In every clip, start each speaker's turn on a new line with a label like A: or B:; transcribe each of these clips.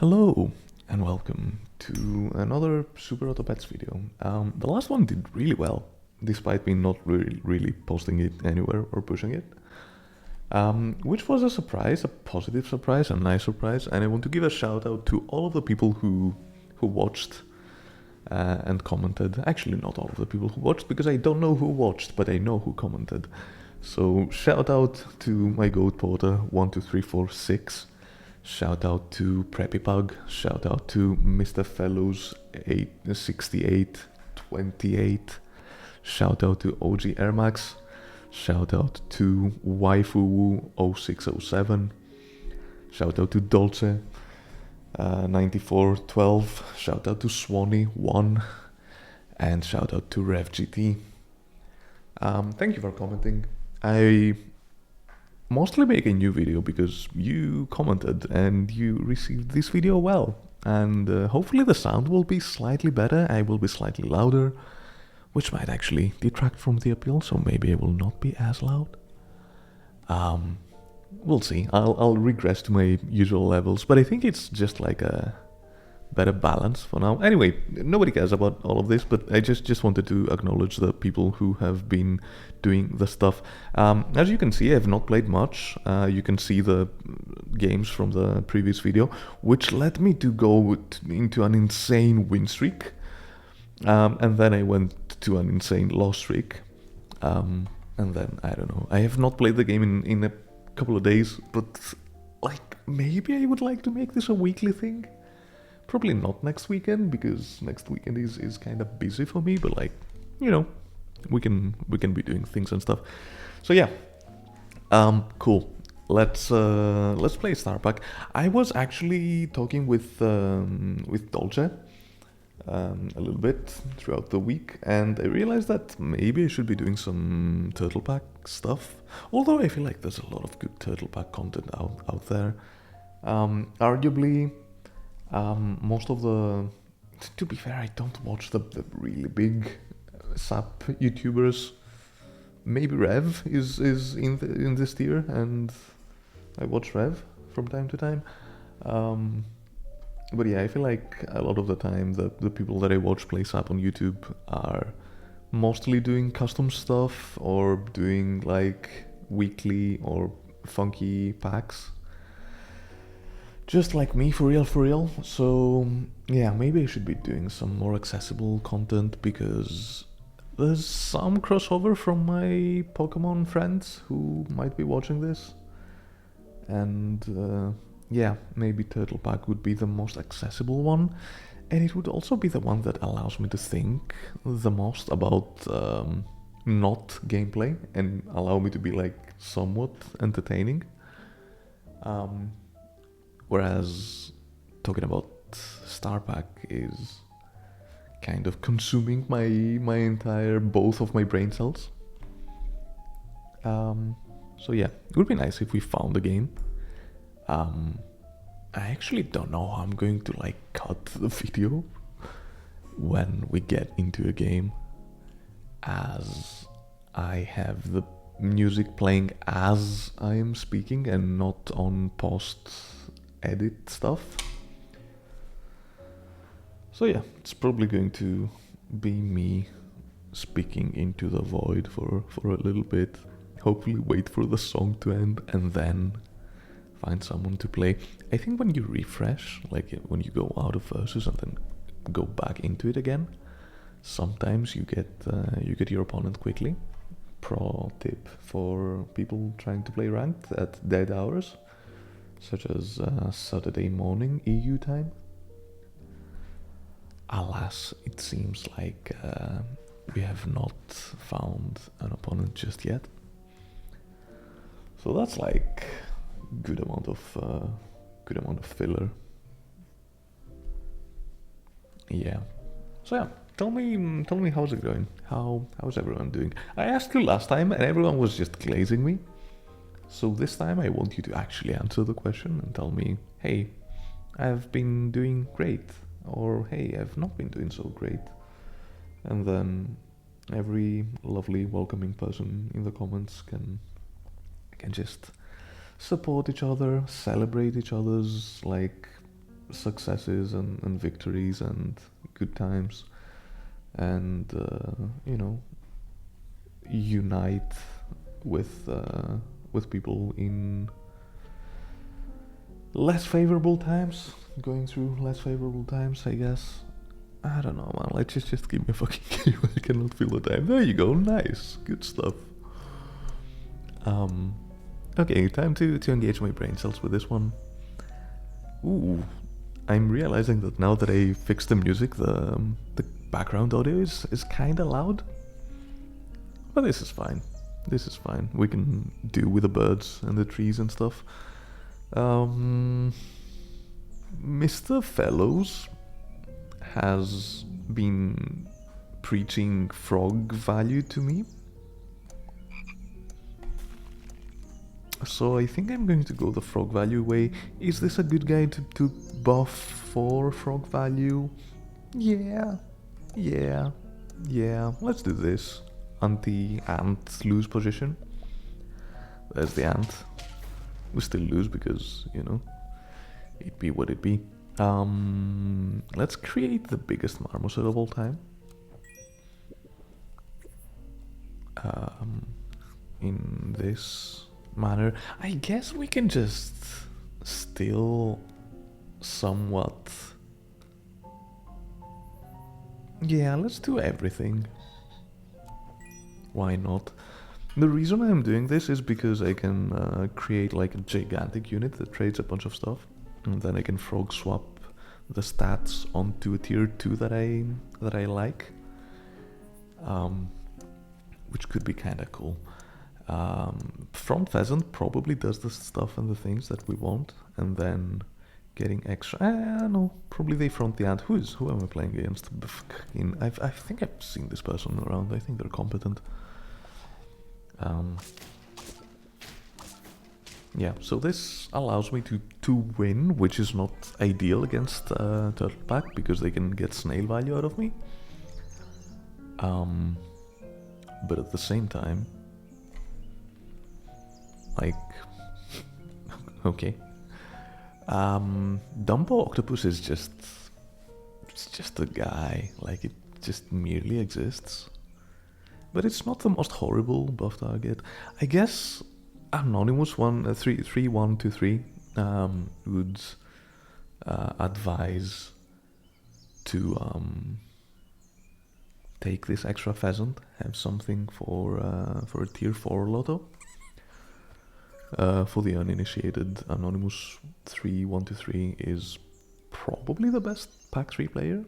A: Hello and welcome to another Super Auto Pets video. The last one did really well, despite me not really posting it anywhere or pushing it. Which was a surprise, a positive surprise, a nice surprise, and I want to give a shout out to all of the people who watched and commented. Actually, not all of the people who watched, because I don't know who watched, but I know who commented. So shout out to my goat porter 12346. Shout out to Preppy Pug, shout out to Mr. Fellows 86828, shout out to OG Air Max, shout out to Waifu 0607, shout out to Dolce 9412, shout out to Swanee 1, and shout out to RevGT. Thank you for commenting. I mostly make a new video because you commented and you received this video well, and hopefully the sound will be slightly better. I will be slightly louder, which might actually detract from the appeal, so maybe I will not be as loud. We'll see. I'll regress to my usual levels, but I think it's just like a better balance for now. Anyway, nobody cares about all of this, but I just wanted to acknowledge the people who have been doing the stuff. As you can see, I have not played much. You can see the games from the previous video, which led me to go into an insane win streak, and then I went to an insane loss streak, and then I don't know. I have not played the game in a couple of days, but like maybe I would like to make this a weekly thing. Probably not next weekend, because next weekend is kind of busy for me, but like, you know, we can be doing things and stuff. So yeah, cool. Let's play Star Pack. I was actually talking with Dolce a little bit throughout the week, and I realized that maybe I should be doing some Turtle Pack stuff. Although I feel like there's a lot of good Turtle Pack content out there. Arguably, most of the, to be fair, I don't watch the really big SAP YouTubers. Maybe Rev is in this tier, and I watch Rev from time to time. But yeah, I feel like a lot of the time the people that I watch play SAP on YouTube are mostly doing custom stuff or doing like weekly or funky packs. Just like me, for real. So yeah, maybe I should be doing some more accessible content, because there's some crossover from my Pokemon friends who might be watching this. And yeah, maybe Turtle Pack would be the most accessible one, and it would also be the one that allows me to think the most about not gameplay and allow me to be like somewhat entertaining. Whereas talking about Star Pack is kind of consuming my entire, both of my brain cells. So yeah, it would be nice if we found a game. I actually don't know how I'm going to like cut the video when we get into a game, as I have the music playing as I am speaking and not on post edit stuff. So yeah, it's probably going to be me speaking into the void for a little bit, hopefully wait for the song to end and then find someone to play. I think when you refresh, like when you go out of versus and then go back into it again, sometimes you get your opponent quickly. Pro tip for people trying to play ranked at dead hours, such as Saturday morning EU time. Alas, it seems like we have not found an opponent just yet. So that's like good amount of filler. Yeah. So yeah, tell me how's it going? How's everyone doing? I asked you last time and everyone was just glazing me. So this time I want you to actually answer the question and tell me, hey, I've been doing great, or hey, I've not been doing so great. And then every lovely welcoming person in the comments can just support each other, celebrate each other's like successes and victories and good times, and you know, unite with people in less favorable times, going through less favorable times, I guess. I don't know, man. Let's just give me a fucking game. I cannot feel the time. There you go. Nice, good stuff. Okay, time to engage my brain cells with this one. Ooh, I'm realizing that now that I fixed the music, the background audio is kind of loud. But this is fine. This is fine. We can do with the birds and the trees and stuff. Mr. Fellows has been preaching frog value to me. So I think I'm going to go the frog value way. Is this a good guy to buff for frog value? Yeah. Let's do this. Anti-ant lose position. There's the ant. We still lose because, you know, it be what it be. Let's create the biggest marmoset of all time. In this manner, I guess we can just still somewhat. Yeah, let's do everything. Why not? The reason I'm doing this is because I can create like a gigantic unit that trades a bunch of stuff, and then I can frog swap the stats onto a tier 2 that I like, which could be kind of cool. Front Pheasant probably does the stuff and the things that we want, and then getting extra. No, probably they front the ant. Who am I playing against? I think I've seen this person around. I think they're competent. Yeah, so this allows me to win, which is not ideal against Turtle Pack because they can get snail value out of me. But at the same time, like, okay. Dumbo Octopus is just a guy, like it just merely exists. But it's not the most horrible buff target. I guess Anonymous 3123 would advise to take this extra pheasant, have something for a tier 4 lotto. For the uninitiated, Anonymous 3123 is probably the best pack 3 player.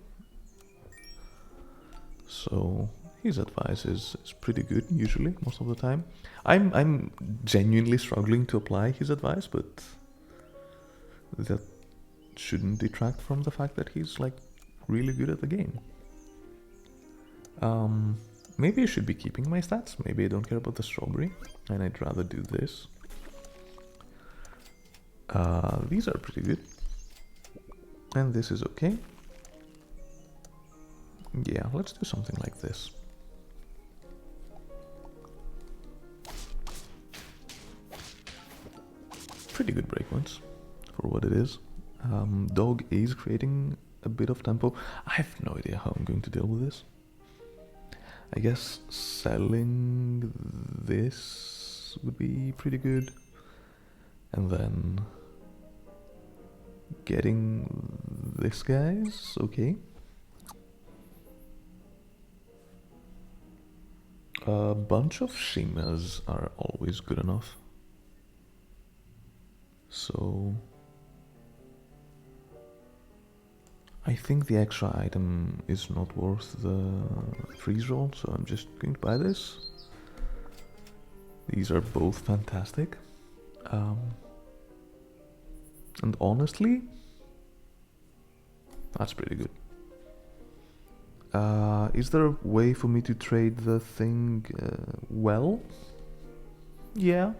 A: So his advice is pretty good usually, most of the time. I'm genuinely struggling to apply his advice, but that shouldn't detract from the fact that he's like really good at the game. Maybe I should be keeping my stats. Maybe I don't care about the strawberry, and I'd rather do this. These are pretty good, and this is okay. Yeah, let's do something like this. Pretty good breakpoints for what it is. Dog is creating a bit of tempo. I have no idea how I'm going to deal with this. I guess selling this would be pretty good. And then getting this guy's okay. A bunch of Shimas are always good enough. So I think the extra item is not worth the freeze roll, so I'm just going to buy this. These are both fantastic. And honestly, that's pretty good. Is there a way for me to trade the thing well? Yeah.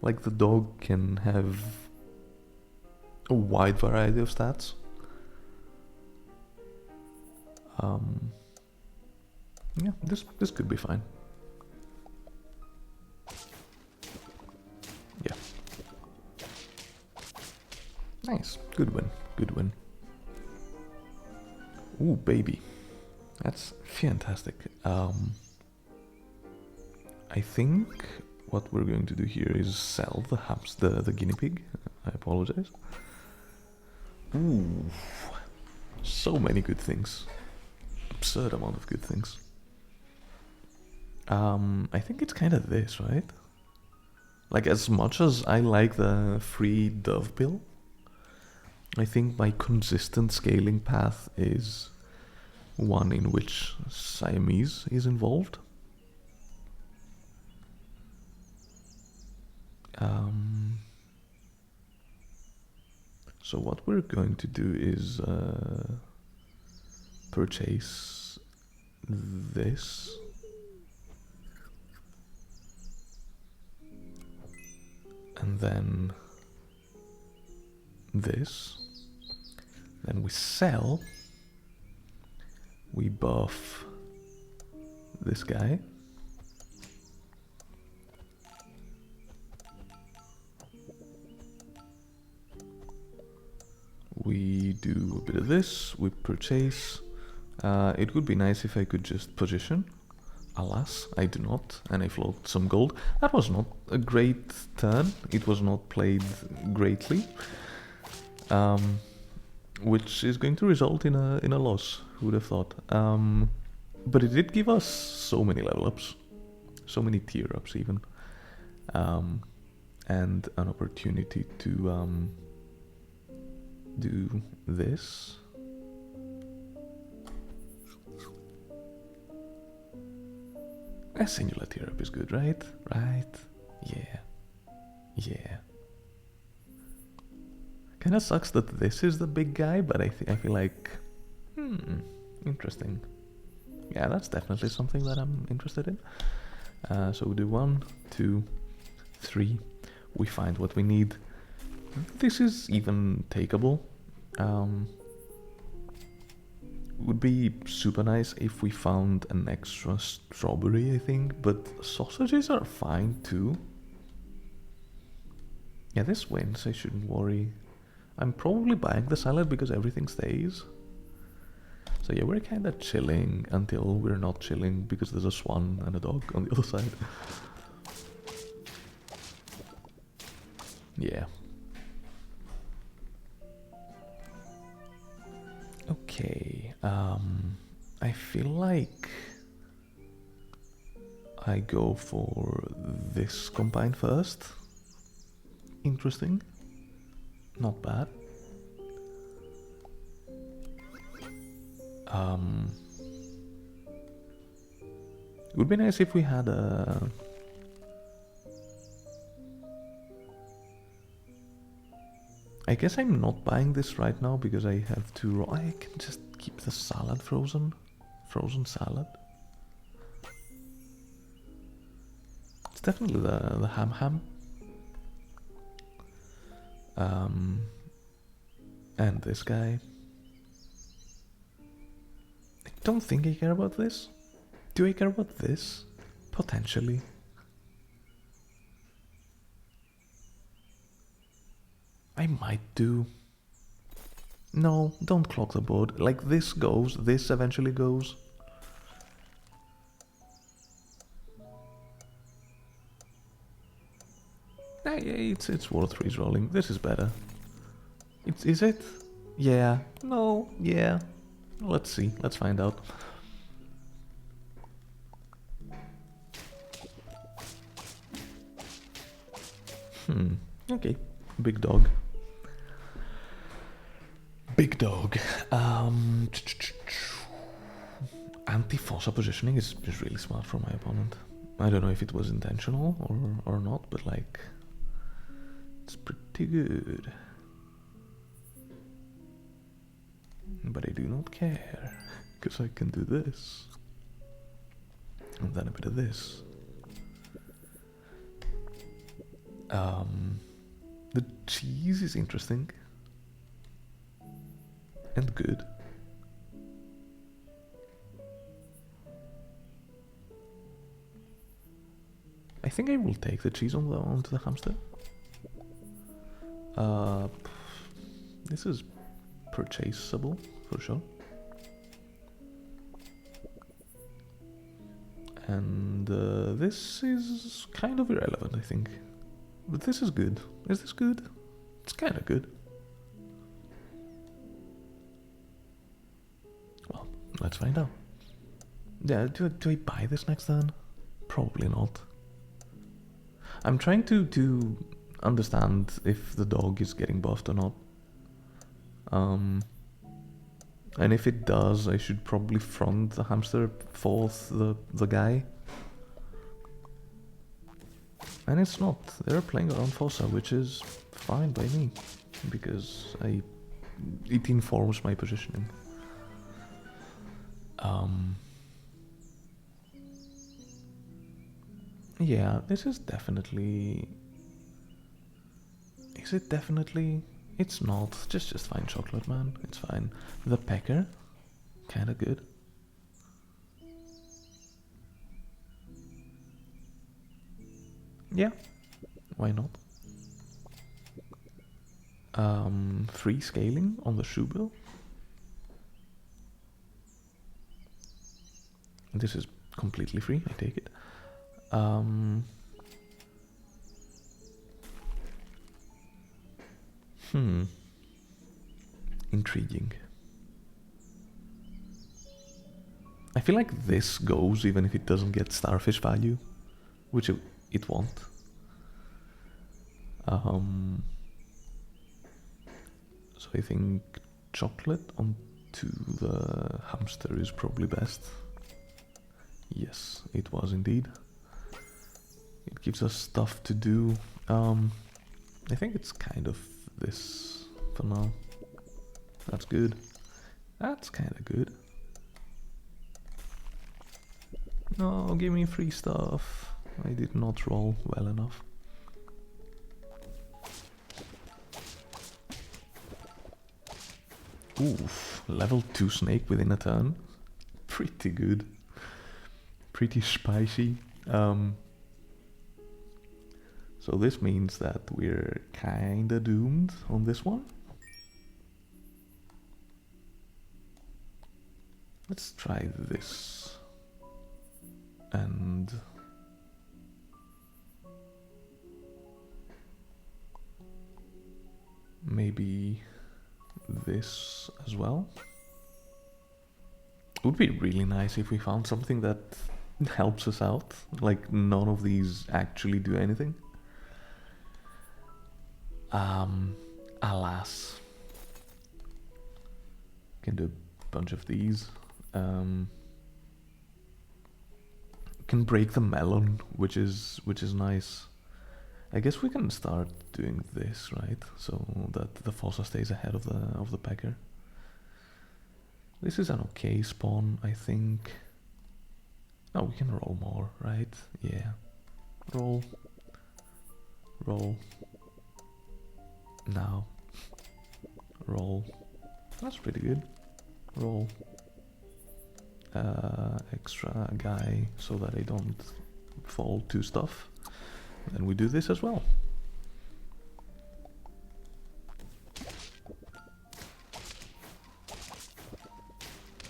A: Like the dog can have a wide variety of stats. Yeah, this could be fine. Yeah. Nice. Good win. Good win. Ooh, baby. That's fantastic. I think what we're going to do here is sell the guinea pig. I apologize. Ooh. So many good things. Absurd amount of good things. I think it's kind of this, right? Like, as much as I like the free dove pill, I think my consistent scaling path is one in which Siamese is involved. So what we're going to do is purchase this. And then this. Then we sell. We buff this guy. We do a bit of this, we purchase. It would be nice if I could just position. Alas, I do not, and I float some gold. That was not a great turn. It was not played greatly. Which is going to result in a loss, who would have thought. But it did give us so many level ups. So many tier ups even. And an opportunity to do this. A singular tier up is good, right? Right? Yeah. Yeah. Kinda sucks that this is the big guy, but I feel like... interesting. Yeah, that's definitely something that I'm interested in. So we do 1, 2, 3. We find what we need. This is even takeable. Would be super nice if we found an extra strawberry, I think, but sausages are fine too. Yeah, this wins, I shouldn't worry. I'm probably buying the salad because everything stays. So yeah, we're kinda chilling until we're not chilling because there's a swan and a dog on the other side. Yeah. Okay, I feel like I go for this combine first. Interesting. Not bad. It would be nice if we had a... I guess I'm not buying this right now because I have to... I can just keep the salad frozen. Frozen salad. It's definitely the ham. And this guy. I don't think I care about this. Do I care about this? Potentially. I might do. No, don't clog the board. Like, this goes, this eventually goes. It's worth re-rolling. This is better. Is it? Yeah. No. Yeah. Let's see. Let's find out. Okay. Big dog. Big dog. Anti-fossa positioning is really smart from my opponent. I don't know if it was intentional or not, but like, it's pretty good. But I do not care, because I can do this. And then a bit of this. The cheese is interesting. And good. I think I will take the cheese onto the hamster. This is purchasable for sure. And this is kind of irrelevant, I think. But this is good. Is this good? It's kind of good. Well, let's find out. Yeah, do I buy this next turn? Probably not. I'm trying to understand if the dog is getting buffed or not. And if it does, I should probably front the hamster fourth the guy. And it's not. They're playing around Fossa, which is fine by me, because it informs my positioning. Yeah, this is definitely... Is it definitely... It's not. Just fine chocolate, man. It's fine. The pecker, kinda good. Yeah, why not? Free scaling on the shoe bill. This is completely free, I take it. Intriguing. I feel like this goes even if it doesn't get starfish value, which it won't. So I think chocolate onto the hamster is probably best. Yes, it was indeed. It gives us stuff to do. I think it's kind of this for now. That's good. That's kind of good. No, give me free stuff. I did not roll well enough. Oof, level 2 snake within a turn. Pretty good. Pretty spicy. So this means that we're kinda doomed on this one. Let's try this. And maybe this as well. It would be really nice if we found something that helps us out. Like, none of these actually do anything. Alas. Can do a bunch of these. Can break the melon, which is nice. I guess we can start doing this, right? So that the Fossa stays ahead of the pecker. This is an okay spawn, I think. Oh, we can roll more, right? Yeah. Roll. Roll. Now. Roll. That's pretty good. Roll. Extra guy so that I don't fall to stuff. And we do this as well.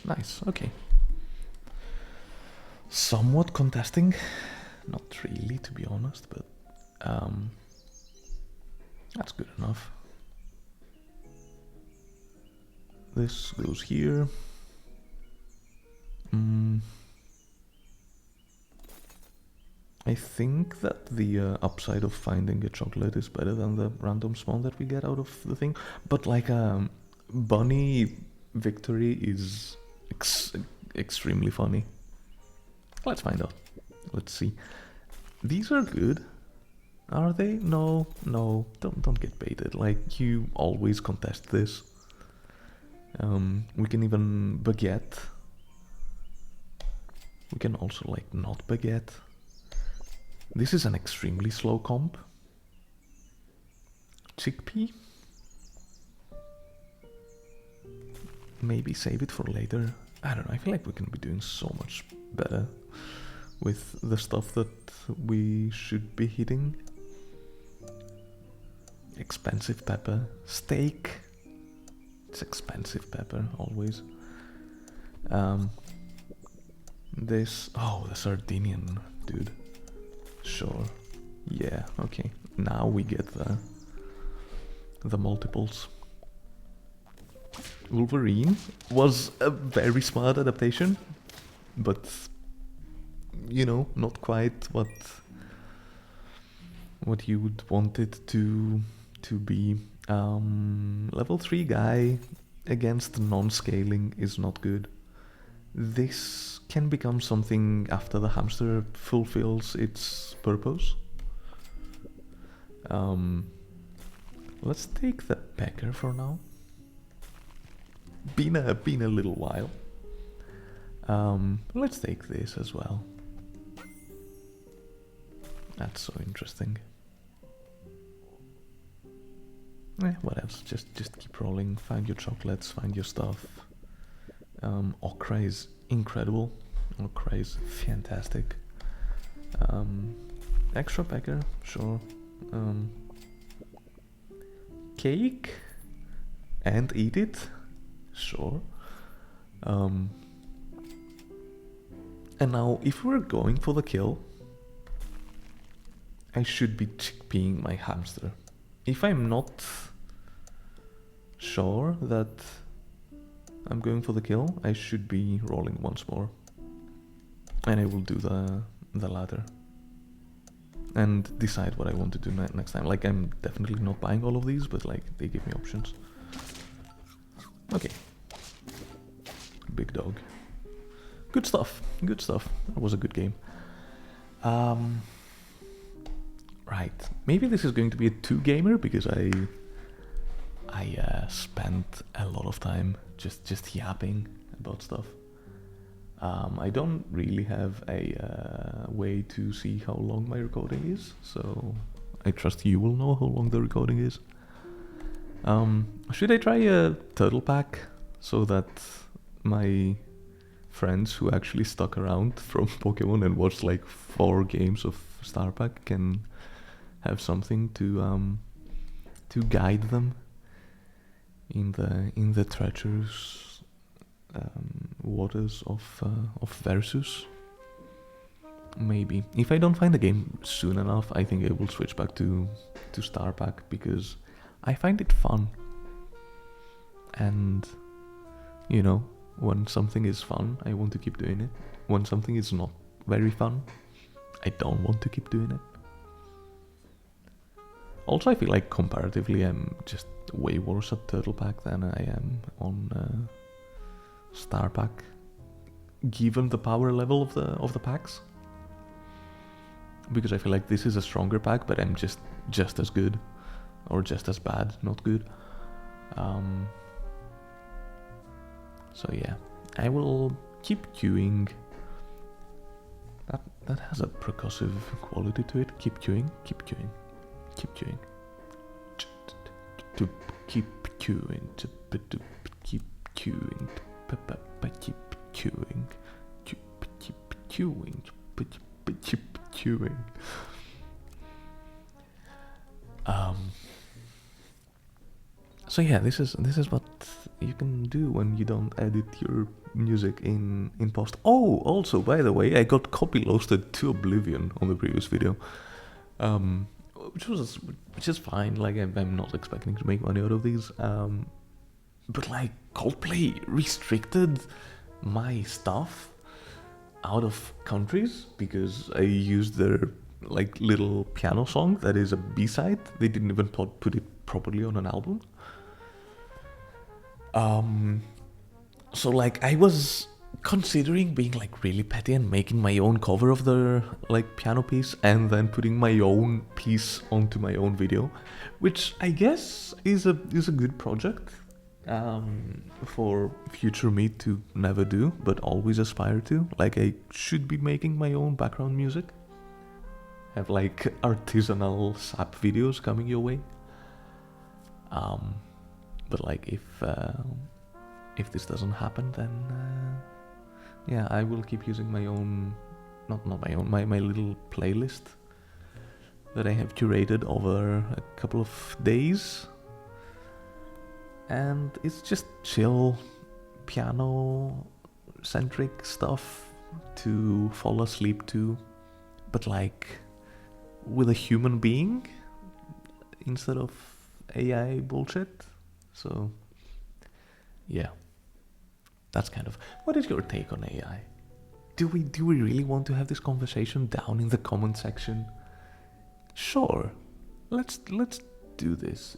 A: Nice, okay. Somewhat contesting. Not really, to be honest, but that's good enough. This goes here. I think that the upside of finding a chocolate is better than the random spawn that we get out of the thing. But like bunny victory is extremely funny. Let's find out. Let's see. These are good. Are they? No, no. Don't get baited. Like, you always contest this. We can even baguette. We can also like not baguette. This is an extremely slow comp. Chickpea. Maybe save it for later. I don't know, I feel like we can be doing so much better with the stuff that we should be hitting. Expensive pepper. Steak. It's expensive pepper, always. This... Oh, the Sardinian, dude. Sure. Yeah, okay. Now we get the multiples. Wolverine was a very smart adaptation, but you know, not quite what you would want it to be. Level 3 guy against non-scaling is not good. This can become something after the hamster fulfills its purpose. Let's take the pecker for now. Been a little while. Let's take this as well. That's so interesting. What else? Just keep rolling. Find your chocolates. Find your stuff. Okra is incredible. Okra is fantastic. Extra pecker, sure. Cake and eat it, sure. And now, if we're going for the kill, I should be chickpeeing my hamster. If I'm not sure that I'm going for the kill, I should be rolling once more. And I will do the latter. And decide what I want to do next time. Like, I'm definitely not buying all of these, but like, they give me options. Okay. Big dog. Good stuff. Good stuff. That was a good game. Right. Maybe this is going to be a 2-gamer because I spent a lot of time just yapping about stuff. I don't really have a way to see how long my recording is, so I trust you will know how long the recording is. Should I try a turtle pack so that my friends who actually stuck around from Pokemon and watched like 4 games of Star Pack can have something to guide them in the treacherous waters of Versus? Maybe. If I don't find the game soon enough, I think I will switch back to Star Pack because I find it fun. And you know, when something is fun, I want to keep doing it. When something is not very fun, I don't want to keep doing it. Also, I feel like comparatively I'm just way worse at Turtle Pack than I am on Star Pack, given the power level of the packs. Because I feel like this is a stronger pack, but I'm just as good, or just as bad, not good. So yeah, I will keep queuing. That has a percussive quality to it. Keep queuing, keep queuing, keep queuing. To keep queuing, to keep queuing, keep queuing, keep queuing, keep queuing. So yeah, this is what you can do when you don't edit your music in post. Oh, also, by the way, I got copy loasted to oblivion on the previous video, which is fine. Like, I'm not expecting to make money out of these. But like, Coldplay restricted my stuff out of countries because I used their like little piano song that is a B-side. They didn't even put it properly on an album. So like, I was considering being like really petty and making my own cover of the like piano piece and then putting my own piece onto my own video, which I guess is a good project for future me to never do but always aspire to. Like, I should be making my own background music, have like artisanal sap videos coming your way. But like, if this doesn't happen, then yeah, I will keep using my own, not my own, my little playlist that I have curated over a couple of days. and it's just chill piano centric stuff to fall asleep to, but like with a human being instead of AI bullshit. So yeah, that's kind of, what is your take on AI? Do we really want to have this conversation down in the comment section? Sure, let's do this.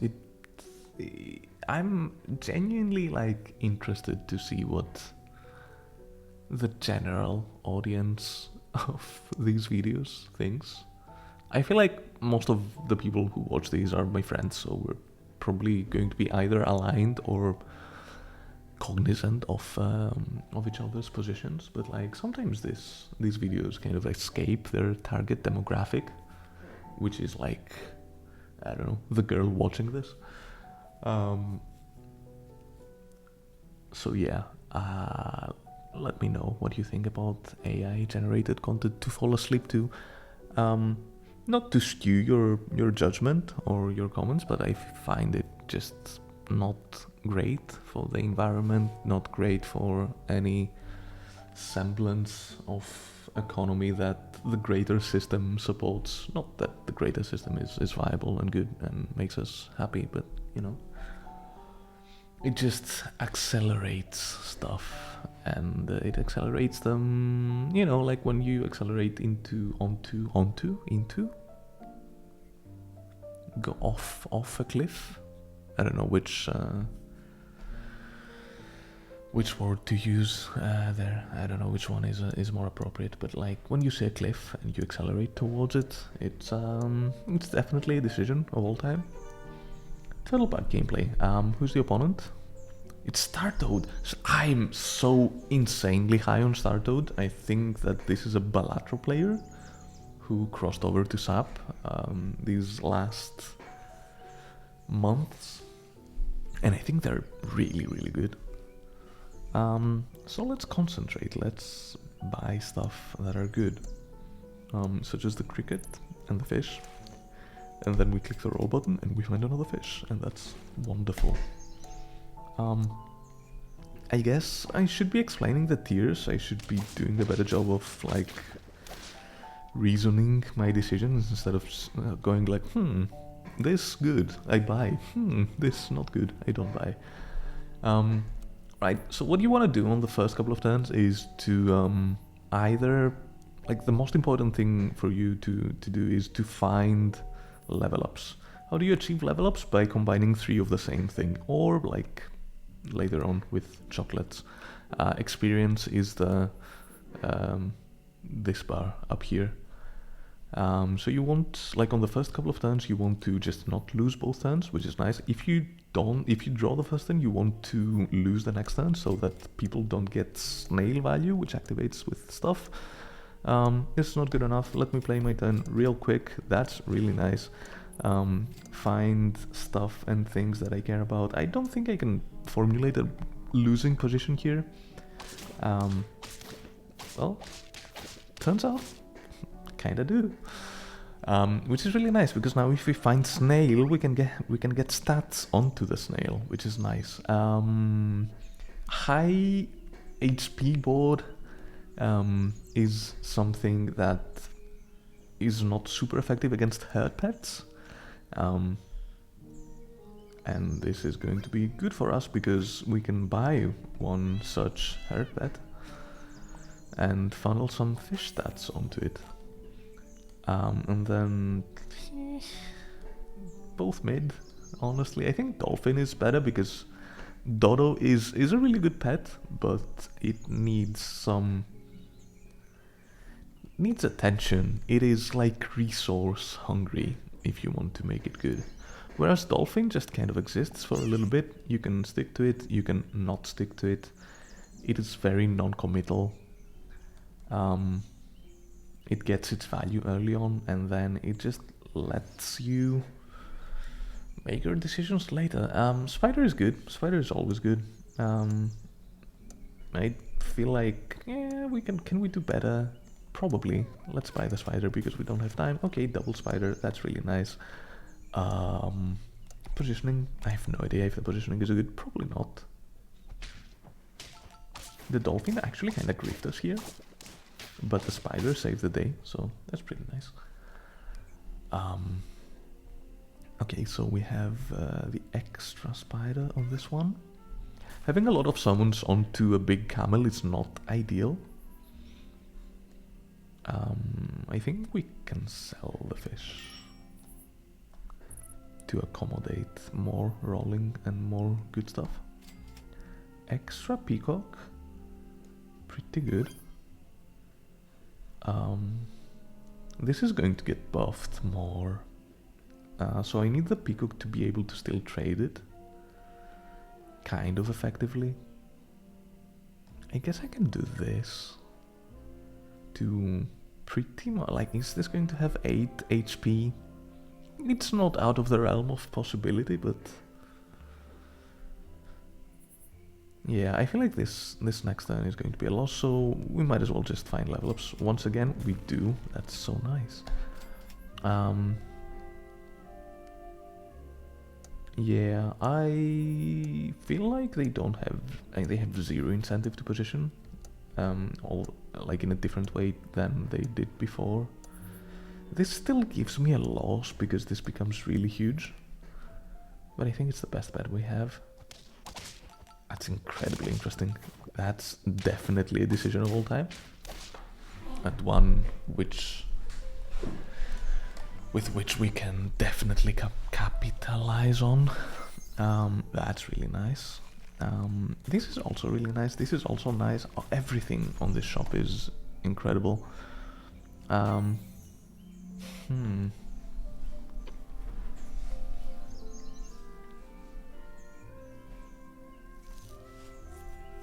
A: I'm genuinely like interested to see what the general audience of these videos thinks. I feel like most of the people who watch these are my friends, so we're probably going to be either aligned or cognizant of each other's positions. But like sometimes these videos kind of escape their target demographic, which is like, I don't know, the girl watching this. So yeah, let me know what you think about AI generated content to fall asleep to. Not to skew your judgment or your comments, but I find it just not great for the environment, not great for any semblance of economy that the greater system supports. Not that the greater system is viable and good and makes us happy, but you know, it just accelerates stuff, and it accelerates them, you know, like when you accelerate into go off a cliff. I don't know which word to use there. I don't know which one is more appropriate, but like when you see a cliff and you accelerate towards it, it's definitely a decision of all time. Total bad gameplay. Who's the opponent? It's Startoad. I'm so insanely high on Startoad. I think that this is a Balatro player who crossed over to SAP these last months, and I think they're really, really good. So let's concentrate. Let's buy stuff that are good, such as the cricket and the fish. And then we click the roll button and we find another fish, and that's wonderful. I guess I should be explaining the tiers. I should be doing a better job of like reasoning my decisions instead of going like, this good, I buy. This not good, I don't buy. Right, so what you want to do on the first couple of turns is to either, like the most important thing for you to do is to find level ups. How do you achieve level ups? By combining 3 of the same thing, or like later on with chocolates. Experience is the this bar up here. So you want, like on the first couple of turns, you want to just not lose both turns, which is nice. If you draw the first turn, you want to lose the next turn so that people don't get snail value, which activates with stuff. It's not good enough. Let me play my turn real quick. That's really nice. Find stuff and things that I care about. I don't think I can formulate a losing position here. Well, turns out kinda do. Which is really nice, because now if we find snail, we can get stats onto the snail, which is nice. High HP board is something that is not super effective against herd pets. And this is going to be good for us because we can buy one such herd pet and funnel some fish stats onto it. And then both mid, honestly. I think dolphin is better because Dodo is a really good pet, but it needs attention. It is like resource hungry if you want to make it good. Whereas dolphin just kind of exists for a little bit. You can stick to it, you can not stick to it. It is very non-committal. It gets its value early on, and then it just lets you make your decisions later. Spider is good. Spider is always good. I feel like, yeah, can we do better? Probably. Let's buy the spider because we don't have time. Okay, double spider, that's really nice. Positioning, I have no idea if the positioning is good. Probably not. The dolphin actually kind of griefed us here, but the spider saved the day, so that's pretty nice. Okay, so we have the extra spider on this one. Having a lot of summons onto a big camel is not ideal. I think we can sell the fish to accommodate more rolling and more good stuff. Extra peacock, pretty good. This is going to get buffed more, so I need the peacock to be able to still trade it kind of effectively. I guess I can do this to pretty much, like, is this going to have 8 HP? It's not out of the realm of possibility, but yeah, I feel like this next turn is going to be a loss, so we might as well just find level ups. Once again, we do. That's so nice. Yeah, I feel like they don't have, they have zero incentive to position, like in a different way than they did before. This still gives me a loss because this becomes really huge, but I think it's the best bet we have. That's incredibly interesting. That's definitely a decision of all time, and one with which we can definitely capitalize on. That's really nice. This is also really nice. This is also nice. Everything on this shop is incredible.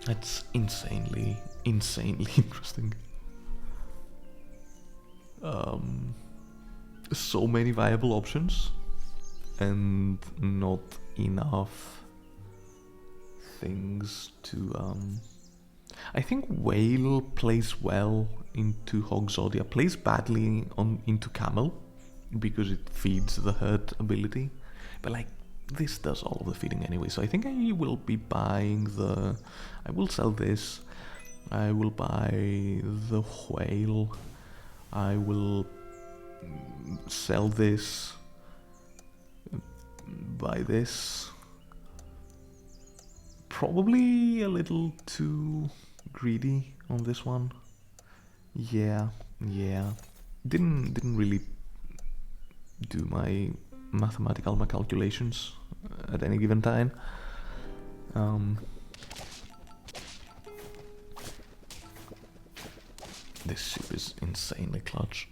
A: That's insanely interesting. So many viable options and not enough things to I think Whale plays well into Hogzodia, plays badly into Camel because it feeds the hurt ability, but like this does all of the feeding anyway, so I think I will be buying I will sell this, I will buy the Whale, I will sell this, buy this. Probably a little too greedy on this one. Yeah. Didn't really do my mathematical calculations at any given time. This soup is insanely clutch.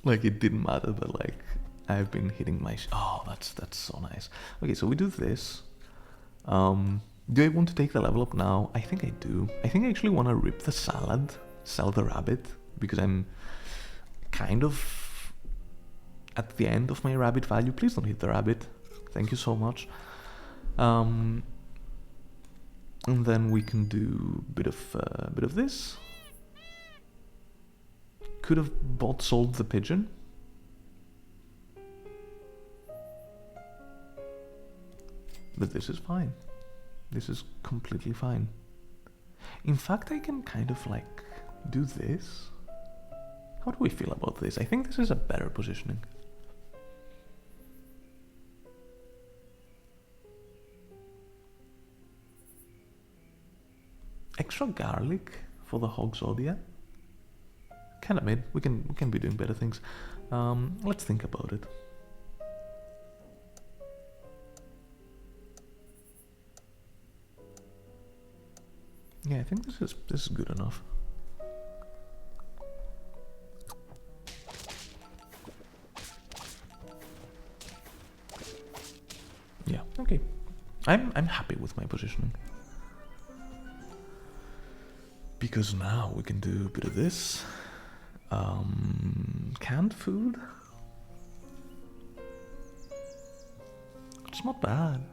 A: Like, it didn't matter, but like I've been hitting my oh, that's so nice. Okay, so we do this. Do I want to take the level up now? I think I do. I think I actually want to rip the salad, sell the rabbit, because I'm kind of at the end of my rabbit value. Please don't hit the rabbit. Thank you so much. And then we can do a bit of this. Could have sold the pigeon. But this is fine. This is completely fine. In fact, I can kind of like do this. How do we feel about this? I think this is a better positioning. Extra garlic for the Hogzodia. Kind of mid. We can be doing better things. Let's think about it. Yeah, I think this is good enough. Yeah, okay. I'm happy with my positioning. Because now we can do a bit of this. Canned food? It's not bad.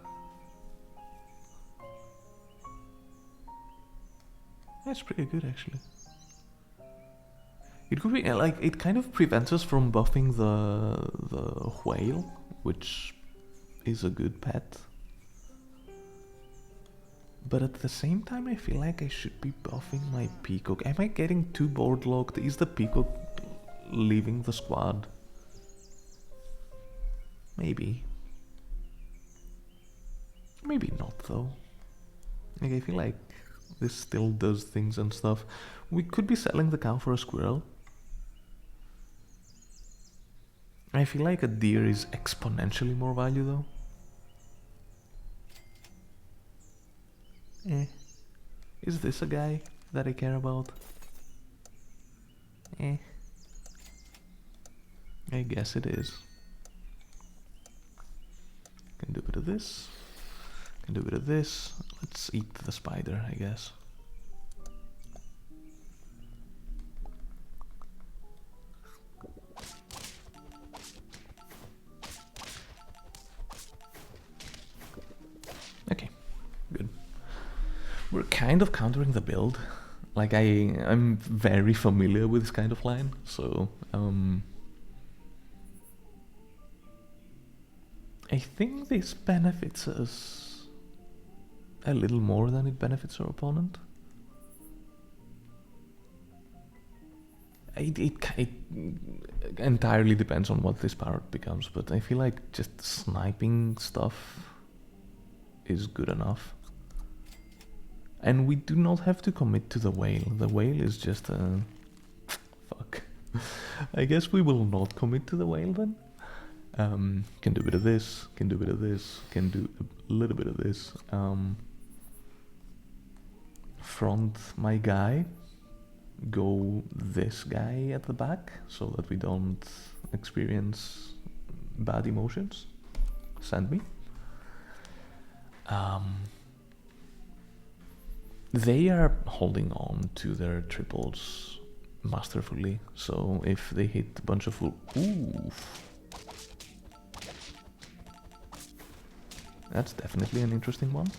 A: That's pretty good, actually. It could be like, it kind of prevents us from buffing the whale, which is a good pet. But at the same time, I feel like I should be buffing my peacock. Am I getting too board locked? Is the peacock leaving the squad? Maybe. Maybe not though. Like, I feel like this still does things and stuff. We could be selling the cow for a squirrel. I feel like a deer is exponentially more value though. Is this a guy that I care about? I guess it is. Can do a bit of this. Can do a bit of this. Let's eat the spider, I guess. Okay, good. We're kind of countering the build. Like, I'm very familiar with this kind of line, so I think this benefits us a little more than it benefits our opponent. It entirely depends on what this parrot becomes, but I feel like just sniping stuff is good enough. And we do not have to commit to the whale. The whale is just a... fuck. I guess we will not commit to the whale then. Can do a bit of this, can do a bit of this, can do a little bit of this. Front my guy, go this guy at the back so that we don't experience bad emotions. Send me. They are holding on to their triples masterfully, so if they hit a bunch of full... Oof. That's definitely an interesting one.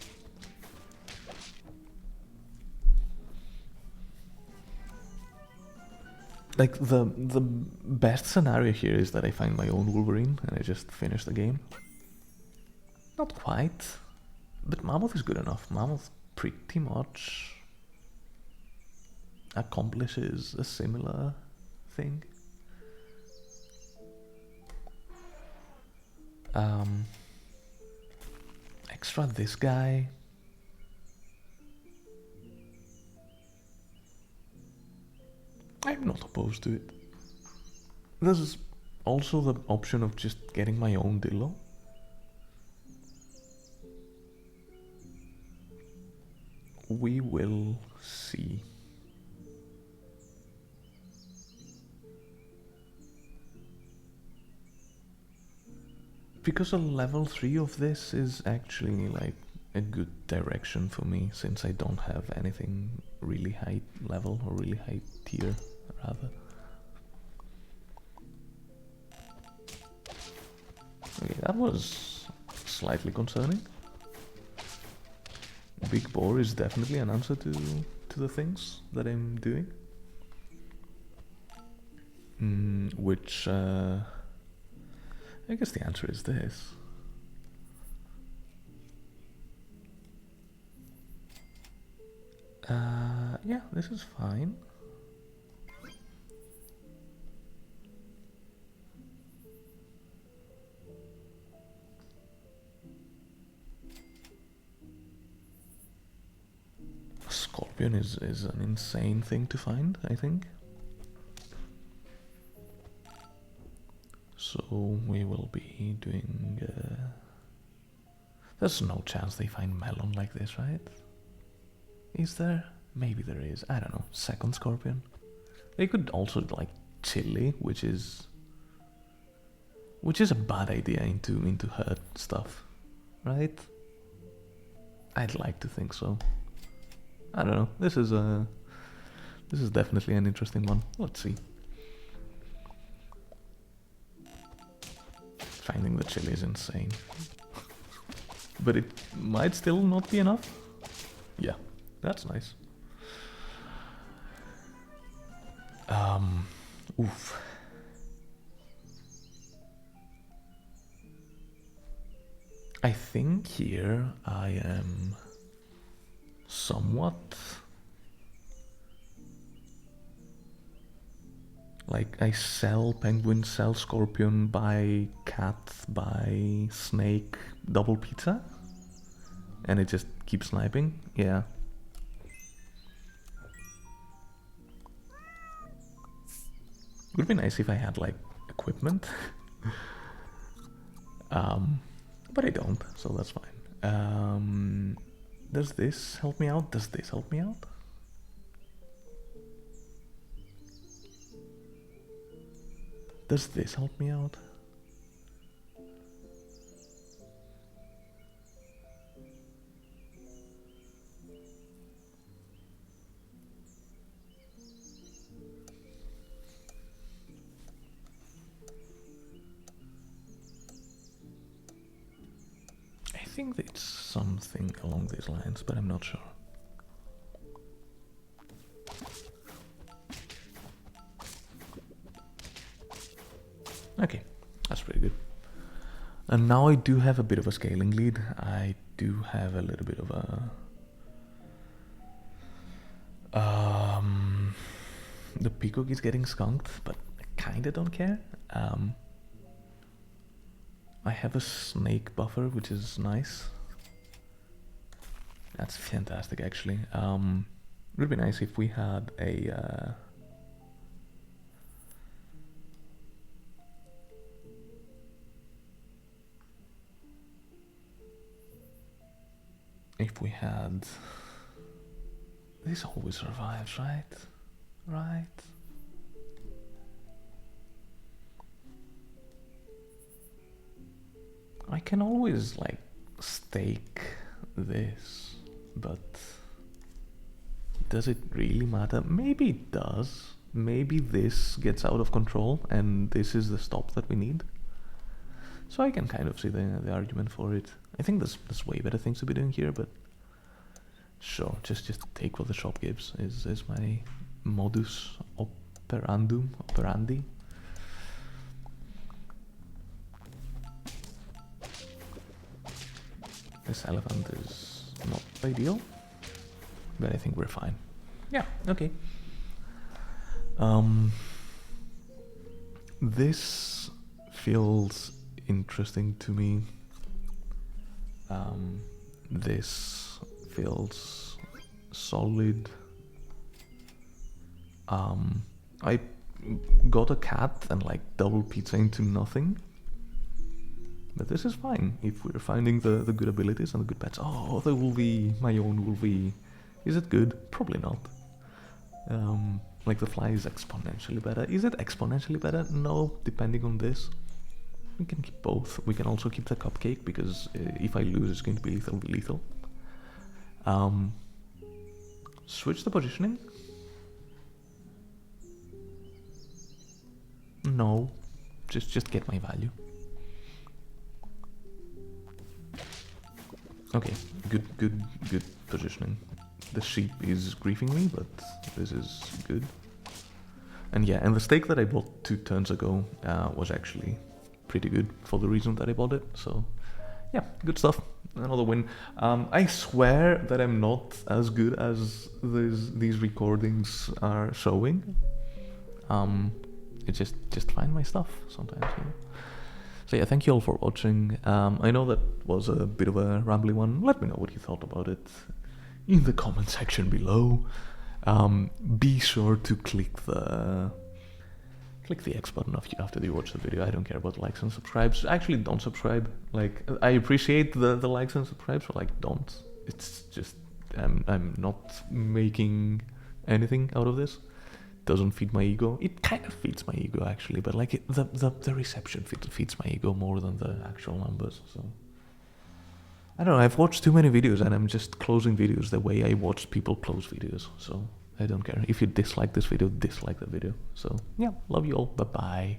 A: Like, the best scenario here is that I find my own Wolverine and I just finish the game. Not quite, but Mammoth is good enough. Mammoth pretty much accomplishes a similar thing. Extra this guy. I'm not opposed to it. There's also the option of just getting my own Dillo. We will see. Because a level 3 of this is actually like a good direction for me, since I don't have anything really high level or really high tier, rather. Okay, that was slightly concerning. Big boar is definitely an answer to the things that I'm doing. Which, I guess the answer is this. Yeah, this is fine. Scorpion is an insane thing to find, I think. So we will be doing... There's no chance they find melon like this, right? Is there? Maybe there is. I don't know. Second scorpion. They could also like chili, which is a bad idea into hurt stuff, right? I'd like to think so. I don't know. This is definitely an interesting one. Let's see. Finding the chili is insane. But it might still not be enough. Yeah, that's nice. Oof. I think here I am somewhat like I sell penguin, sell scorpion, buy cat, buy snake, double pizza, and it just keeps sniping. Yeah. Would be nice if I had like equipment. But I don't, so that's fine. Does this help me out? Does this help me out? Does this help me out? I think it's something along these lines, but I'm not sure. Okay, that's pretty good. And now I do have a bit of a scaling lead. I do have a little bit of a... the peacock is getting skunked, but I kinda don't care. I have a snake buffer, which is nice. That's fantastic, actually. It would be nice if we had a... if we had... This always survives, right? Right? I can always, like, stake this, but... does it really matter? Maybe it does. Maybe this gets out of control and this is the stop that we need. So I can kind of see the argument for it. I think there's way better things to be doing here, but sure, just take what the shop gives is my modus operandi. This elephant is not ideal, but I think we're fine. Yeah, okay. This feels interesting to me. This feels solid. I got a cat and like double pizza into nothing. But this is fine if we're finding the good abilities and the good pets. Oh, the Wolvie, my own Wolvie. Is it good? Probably not. Like the fly is exponentially better. Is it exponentially better? No, depending on this. We can keep both. We can also keep the cupcake because if I lose it's going to be lethal. Switch the positioning? No, just get my value. Okay, good positioning. The sheep is griefing me, but this is good. And yeah, and the steak that I bought 2 turns ago was actually pretty good for the reason that I bought it. So yeah, good stuff. Another win. I swear that I'm not as good as these recordings are showing. It's just find my stuff sometimes, you know. So yeah, thank you all for watching. I know that was a bit of a rambly one. Let me know what you thought about it in the comment section below. Be sure to click the X button after you watch the video. I don't care about likes and subscribes. Actually, don't subscribe. Like, I appreciate the likes and subscribes, but like, don't. It's just I'm not making anything out of this. Doesn't feed my ego. It kind of feeds my ego actually, but like the reception feeds my ego more than the actual numbers. So I don't know. I've watched too many videos and I'm just closing videos the way I watch people close videos. So I don't care. If you dislike this video, dislike the video. So yeah, love you all. Bye bye.